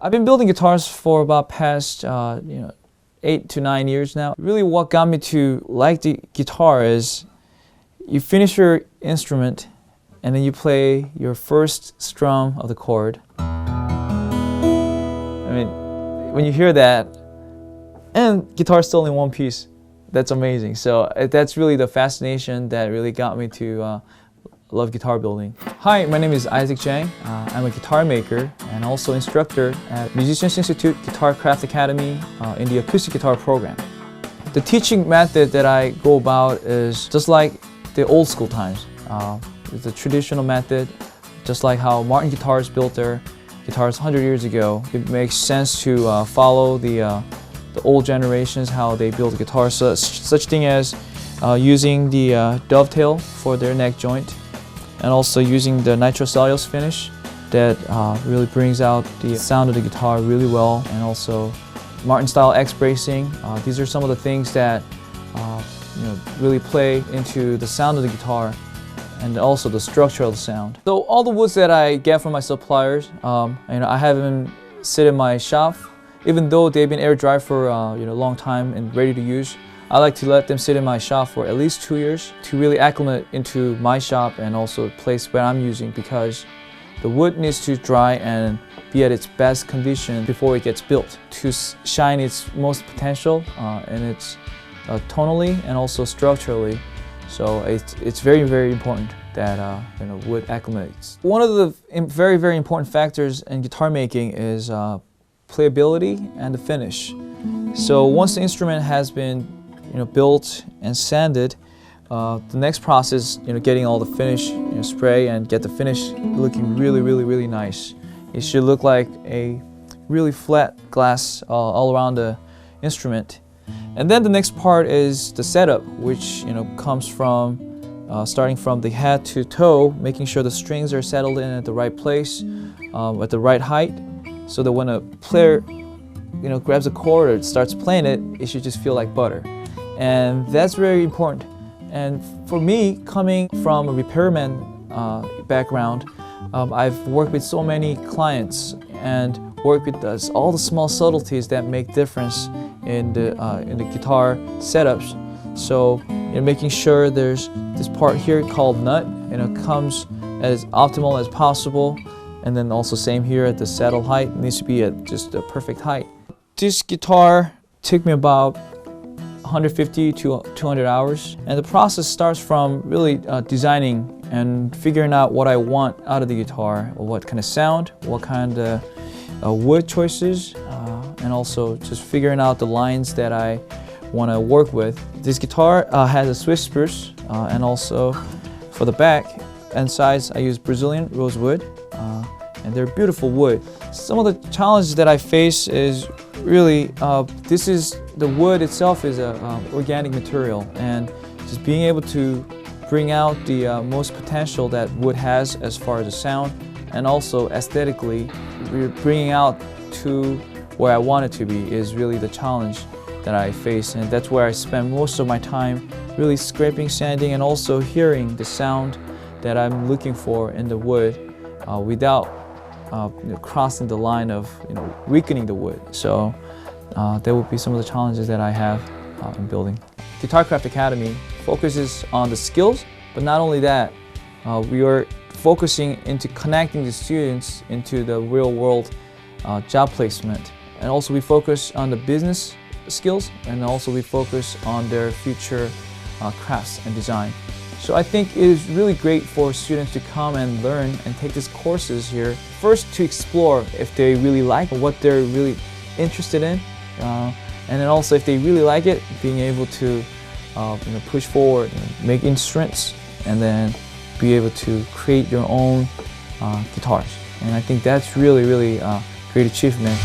I've been building guitars for about past 8 to 9 years now. Really what got me to like the guitar is you finish your instrument and then you play your first strum of the chord. I mean, when you hear that, and guitar's still in one piece, that's amazing. So that's really the fascination that really got me to love guitar building. Hi, my name is Jang. I'm a guitar maker and also instructor at Musicians Institute Guitar Craft Academy in the acoustic guitar program. The teaching method that I go about is just like the old school times. It's a traditional method, just like how Martin guitars built their guitars 100 years ago. It makes sense to follow the old generations, how they build guitars, such thing as using the dovetail for their neck joint, and also using the nitrocellulose finish that really brings out the sound of the guitar really well, and also Martin style X bracing. These are some of the things that really play into the sound of the guitar and also the structure of the sound. So all the woods that I get from my suppliers, I have them sit in my shop. Even though they've been air dried for a long time and ready to use, I like to let them sit in my shop for at least 2 years to really acclimate into my shop and also the place where I'm using, because the wood needs to dry and be at its best condition before it gets built to shine its most potential and its tonally and also structurally. So it's very, very important that wood acclimates. One of the very, very important factors in guitar making is playability and the finish. So once the instrument has been built and sanded, the next process, getting all the finish, spray and get the finish looking really, really, really nice. It should look like a really flat glass all around the instrument. And then the next part is the setup, which comes from starting from the head to toe, making sure the strings are settled in at the right place, at the right height, so that when a player grabs a chord or starts playing it, it should just feel like butter. And that's very important. And for me, coming from a repairman background, I've worked with so many clients and worked with all the small subtleties that make difference in the guitar setups. So making sure there's this part here called nut, comes as optimal as possible, and then also same here at the saddle height, it needs to be at just a perfect height. This guitar took me about 150 to 200 hours, and the process starts from really designing and figuring out what I want out of the guitar, what kind of sound, what kind of wood choices, and also just figuring out the lines that I want to work with. This guitar has a Swiss spruce, and also for the back and sides I use Brazilian rosewood, and they're beautiful wood. Some of the challenges that I face is really the wood itself is an organic material, and just being able to bring out the most potential that wood has as far as the sound, and also aesthetically bringing out to where I want it to be is really the challenge that I face, and that's where I spend most of my time really scraping, sanding, and also hearing the sound that I'm looking for in the wood without crossing the line of weakening the wood. So that would be some of the challenges that I have in building. Guitar Craft Academy focuses on the skills, but not only that, we are focusing into connecting the students into the real world job placement. And also we focus on the business skills, and also we focus on their future crafts and design. So I think it is really great for students to come and learn and take these courses here. First, to explore if they really like what they're really interested in, and then also if they really like it, being able to push forward and make instruments, and then be able to create your own guitars. And I think that's really, really a great achievement.